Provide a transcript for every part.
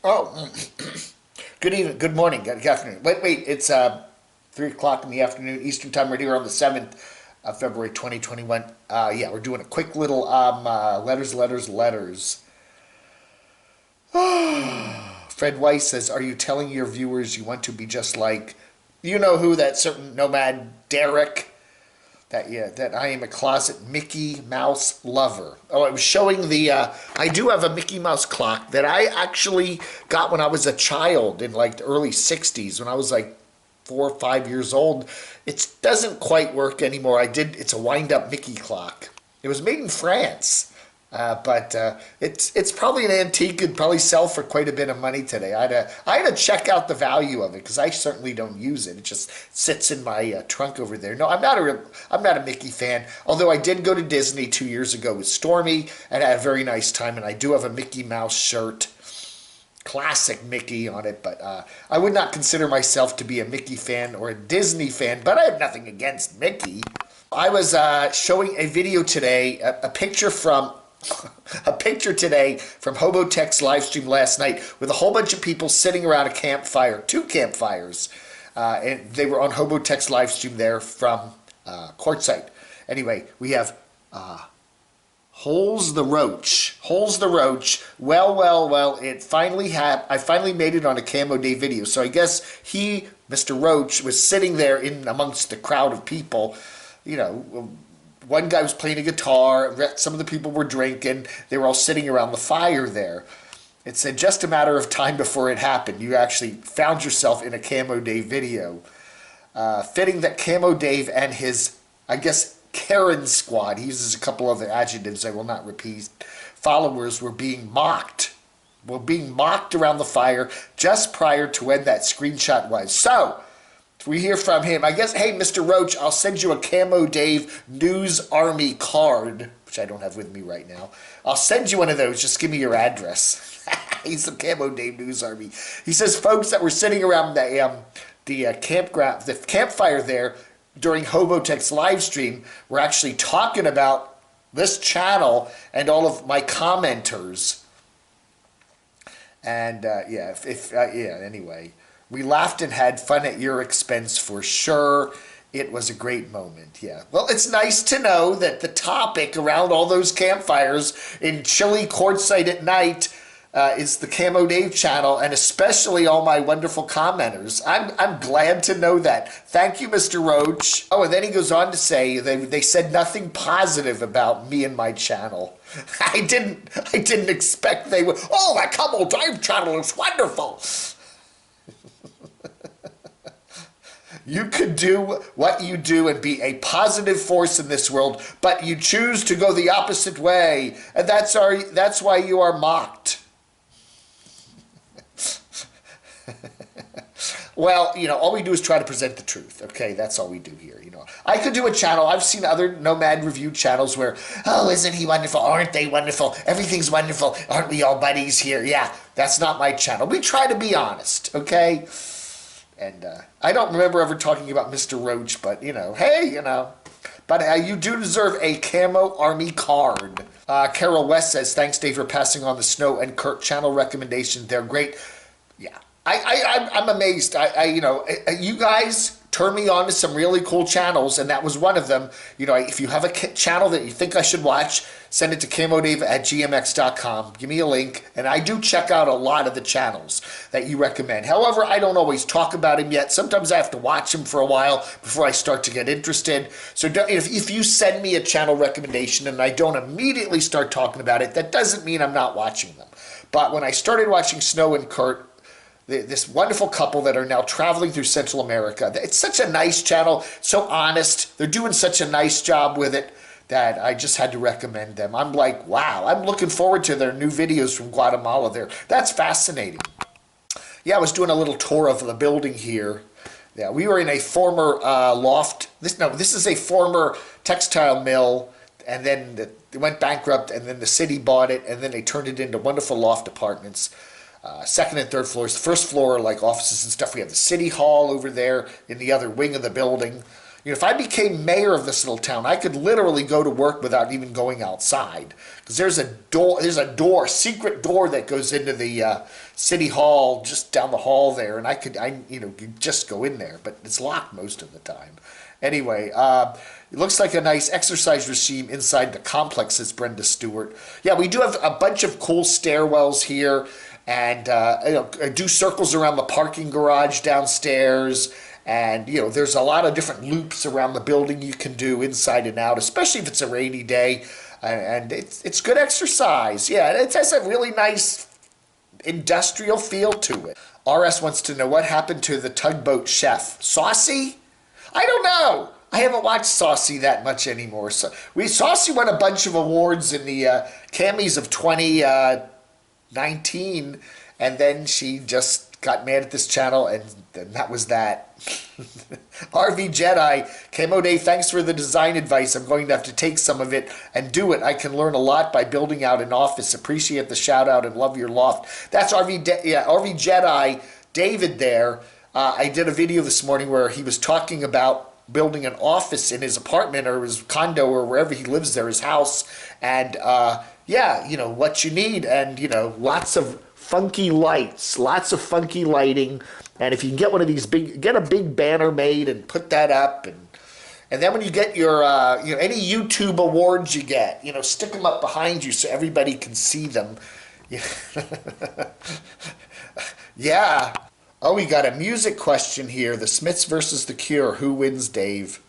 Oh, good evening, good morning, good afternoon. Wait, it's 3 o'clock in the afternoon Eastern Time. We're here on the 7th of February 2021. Yeah, we're doing a quick little letters. Fred Weiss says, are you telling your viewers you want to be just like, you know who, that certain nomad Derek? That I am a closet Mickey Mouse lover. Oh, I was showing the, I do have a Mickey Mouse clock that I actually got when I was a child in like the early 60s, when I was like 4 or 5 years old. It doesn't quite work anymore. It's a wind-up Mickey clock. It was made in France. But it's probably an antique. It'd probably sell for quite a bit of money today. I had to check out the value of it because I certainly don't use it. It just sits in my trunk over there. No, I'm not a Mickey fan. Although I did go to Disney 2 years ago with Stormy and had a very nice time. And I do have a Mickey Mouse shirt, classic Mickey on it. But I would not consider myself to be a Mickey fan or a Disney fan. But I have nothing against Mickey. I was showing a video today, a picture today from Hobotech's live stream last night with a whole bunch of people sitting around a campfire, 2 campfires, and they were on Hobotech's live stream there from Quartzsite. Anyway, we have Holes the Roach. Well, I finally made it on a Camo Day video. So I guess Mr. Roach, was sitting there in amongst the crowd of people, you know. One guy was playing a guitar, some of the people were drinking, they were all sitting around the fire there. It said just a matter of time before it happened. You actually found yourself in a Camo Dave video. Fitting that Camo Dave and his, I guess, Karen squad, he uses a couple other adjectives I will not repeat, followers were being mocked. Around the fire just prior to when that screenshot was. So, we hear from him. I guess, hey, Mr. Roach, I'll send you a Camo Dave News Army card, which I don't have with me right now. I'll send you one of those. Just give me your address. He's the Camo Dave News Army. He says folks that were sitting around the campfire there during Hobotech's live stream were actually talking about this channel and all of my commenters. And, anyway. We laughed and had fun at your expense for sure. It was a great moment, yeah. Well, it's nice to know that the topic around all those campfires in chilly Quartzsite at night is the Camo Dave channel, and especially all my wonderful commenters. I'm glad to know that. Thank you, Mr. Roach. Oh, and then he goes on to say they said nothing positive about me and my channel. I didn't expect they would. Oh, that Camo Dave channel is wonderful. You could do what you do and be a positive force in this world, but you choose to go the opposite way, and that's why you are mocked. Well, all we do is try to present the truth, okay? That's all we do here, I could do a channel. I've seen other Nomad review channels where, oh, isn't he wonderful? Aren't they wonderful? Everything's wonderful. Aren't we all buddies here? Yeah, that's not my channel. We try to be honest, okay? And I don't remember ever talking about Mr. Roach, but, hey, But you do deserve a Camo Army card. Carol West says, thanks, Dave, for passing on the Snow and Kurt channel recommendation. They're great. Yeah, I'm amazed. You guys turn me on to some really cool channels, and that was one of them. If you have a channel that you think I should watch, send it to camodave@gmx.com. Give me a link, and I do check out a lot of the channels that you recommend. However, I don't always talk about him yet. Sometimes I have to watch him for a while before I start to get interested. So if you send me a channel recommendation and I don't immediately start talking about it, that doesn't mean I'm not watching them. But when I started watching Snow and Kurt, this wonderful couple that are now traveling through Central America. It's such a nice channel, so honest. They're doing such a nice job with it that I just had to recommend them. I'm like, wow, I'm looking forward to their new videos from Guatemala there. That's fascinating. Yeah, I was doing a little tour of the building here. Yeah, we were in a former loft. This is a former textile mill, and then it went bankrupt, and then the city bought it, and then they turned it into wonderful loft apartments. Second and third floors. The first floor are like offices and stuff. We have the city hall over there in the other wing of the building. You know, if I became mayor of this little town, I could literally go to work without even going outside. Because there's a door, secret door that goes into the city hall just down the hall there, and could just go in there, but it's locked most of the time. Anyway, it looks like a nice exercise regime inside the complex, says Brenda Stewart. Yeah, we do have a bunch of cool stairwells here, and do circles around the parking garage downstairs. And, there's a lot of different loops around the building you can do inside and out, especially if it's a rainy day. And it's good exercise. Yeah, it has a really nice industrial feel to it. RS wants to know what happened to the tugboat chef. Saucy? I don't know. I haven't watched Saucy that much anymore. So Saucy won a bunch of awards in the Cammys of 2019, and then she just got mad at this channel, and that was that. RV Jedi, Camo Day, thanks for the design advice. I'm going to have to take some of it and do it. I can learn a lot by building out an office. Appreciate the shout out and love your loft. That's RV Jedi, David there. I did a video this morning where he was talking about building an office in his apartment or his condo or wherever he lives there, his house. And what you need, and lots of funky lights, lots of funky lighting. And if you can get one of these get a big banner made and put that up, and then when you get your any YouTube awards you get, stick them up behind you so everybody can see them. Yeah. Oh, we got a music question here. The Smiths versus The Cure. Who wins, Dave?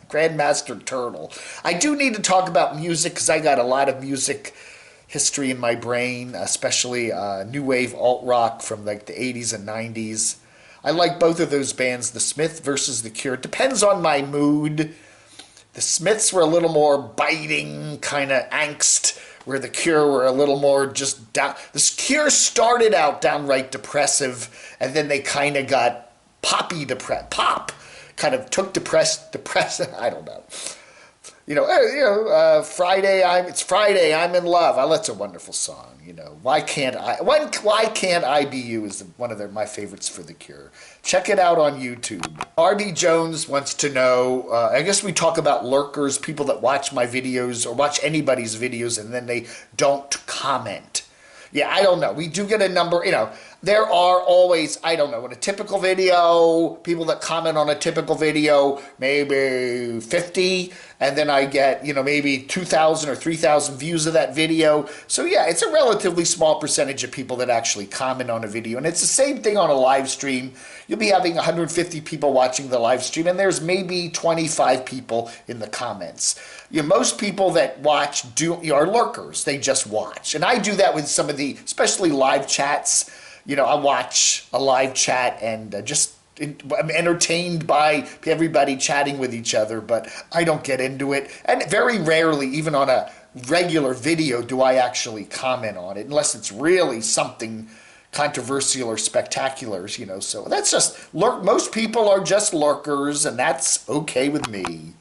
Grandmaster Turtle. I do need to talk about music because I got a lot of music history in my brain, especially new wave alt rock from like the 80s and 90s. I like both of those bands, The Smiths versus The Cure. It depends on my mood. The Smiths were a little more biting, kind of angst, where The Cure were a little more just down. The Cure started out downright depressive, and then they kind of got poppy pop, kind of took depressive. I don't know. Friday. It's Friday. I'm in love. That's a wonderful song. Why can't I Be You is one of my favorites for The Cure. Check it out on YouTube. RB Jones wants to know. I guess we talk about lurkers, people that watch my videos or watch anybody's videos and then they don't comment. Yeah, I don't know. We do get a number. There are always, I don't know, in a typical video, people that comment on a typical video, maybe 50, and then I get, maybe 2,000 or 3,000 views of that video. So yeah, it's a relatively small percentage of people that actually comment on a video. And it's the same thing on a live stream. You'll be having 150 people watching the live stream, and there's maybe 25 people in the comments. Most people that watch are lurkers. They just watch. And I do that with some of the, especially live chats. I watch a live chat and I'm entertained by everybody chatting with each other, but I don't get into it. And very rarely, even on a regular video, do I actually comment on it, unless it's really something controversial or spectacular, So that's just, most people are just lurkers, and that's okay with me.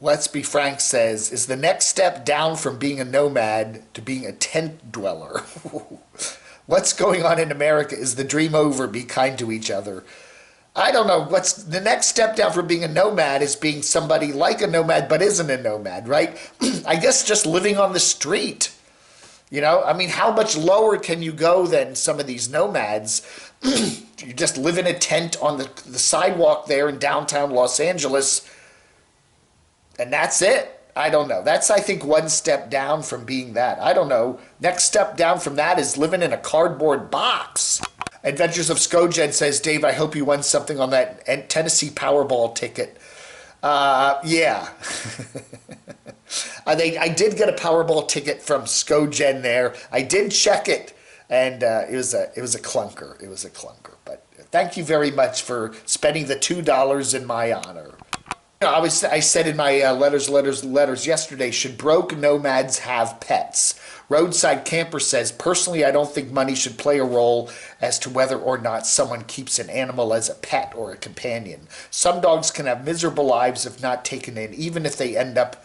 Let's Be Frank says, is the next step down from being a nomad to being a tent dweller? What's going on in America? Is the dream over? Be kind to each other. I don't know. What's the next step down from being a nomad is being somebody like a nomad but isn't a nomad, right? I guess just living on the street. How much lower can you go than some of these nomads? You just live in a tent on the sidewalk there in downtown Los Angeles, and that's it. I don't know. That's, I think, one step down from being that. I don't know. Next step down from that is living in a cardboard box. Adventures of Skojen says, Dave, I hope you won something on that Tennessee Powerball ticket. Yeah. I did get a Powerball ticket from Skojen there. I did check it, and it was a clunker. It was a clunker. But thank you very much for spending the $2 in my honor. I said in my letters yesterday, should broke nomads have pets? Roadside Camper says, personally, I don't think money should play a role as to whether or not someone keeps an animal as a pet or a companion. Some dogs can have miserable lives if not taken in, even if they end up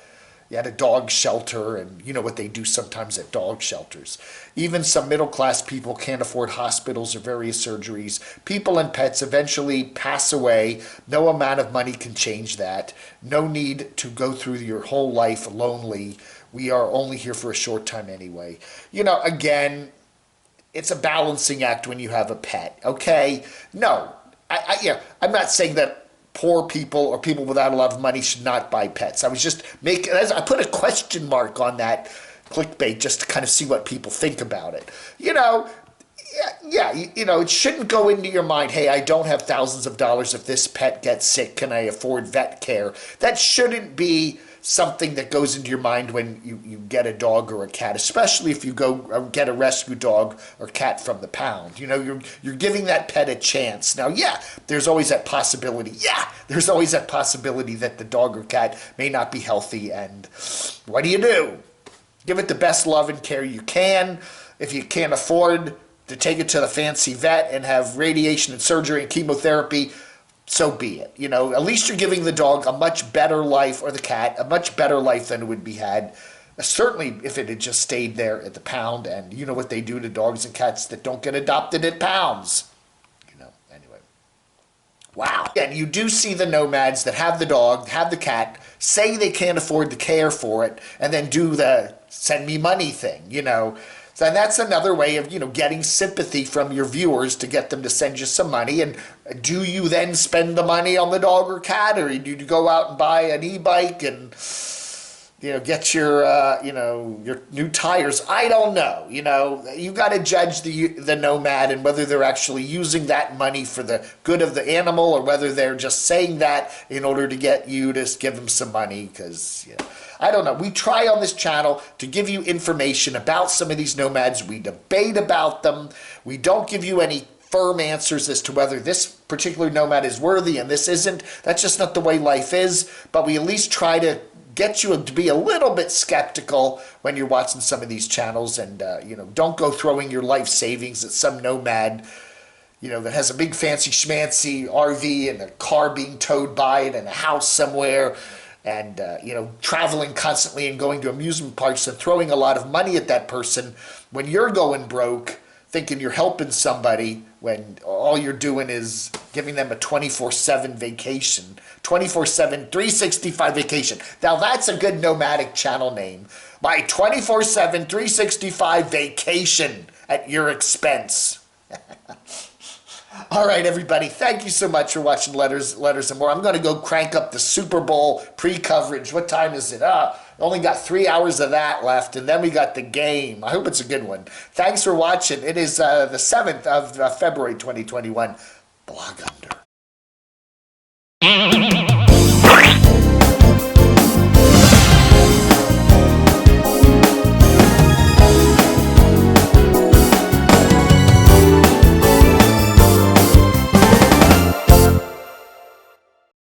you had a dog shelter, and you know what they do sometimes at dog shelters. Even some middle-class people can't afford hospitals or various surgeries. People and pets eventually pass away. No amount of money can change that. No need to go through your whole life lonely. We are only here for a short time anyway. You know, again, it's a balancing act when you have a pet, okay? No, I'm not saying that poor people or people without a lot of money should not buy pets. I was just making, I put a question mark on that clickbait just to kind of see what people think about it. You know, it shouldn't go into your mind, hey, I don't have thousands of dollars. If this pet gets sick, can I afford vet care? That shouldn't be something that goes into your mind when you get a dog or a cat, especially if you go get a rescue dog or cat from the pound. You know, you're giving that pet a chance. Now, there's always that possibility. There's always that possibility that the dog or cat may not be healthy, and what do? Give it the best love and care you can. If you can't afford to take it to the fancy vet and have radiation and surgery and chemotherapy, so be it. You know, at least you're giving the dog a much better life, or the cat, a much better life than it would be had. Certainly if it had just stayed there at the pound, and you know what they do to dogs and cats that don't get adopted at pounds. You know, anyway. Wow. And you do see the nomads that have the dog, have the cat, say they can't afford the care for it, and then do the send me money thing, you know. So that's another way of, getting sympathy from your viewers to get them to send you some money. And do you then spend the money on the dog or cat, or do you go out and buy an e-bike and, get your new tires? I don't know. You got to judge the nomad and whether they're actually using that money for the good of the animal, or whether they're just saying that in order to get you to give them some money, because, I don't know. We try on this channel to give you information about some of these nomads. We debate about them. We don't give you any firm answers as to whether this particular nomad is worthy and this isn't. That's just not the way life is. But we at least try to get you to be a little bit skeptical when you're watching some of these channels, and don't go throwing your life savings at some nomad that has a big fancy schmancy RV and a car being towed by it and a house somewhere, and traveling constantly and going to amusement parks and throwing a lot of money at that person when you're going broke, thinking you're helping somebody, when all you're doing is giving them a 24/7 vacation, 24/7, 365 vacation. Now that's a good nomadic channel name. My 24/7, 365 vacation at your expense. All right, everybody. Thank you so much for watching Letters and More. I'm going to go crank up the Super Bowl pre-coverage. What time is it? Only got 3 hours of that left, and then we got the game. I hope it's a good one. Thanks for watching. It is the 7th of February, 2021. Blog Under.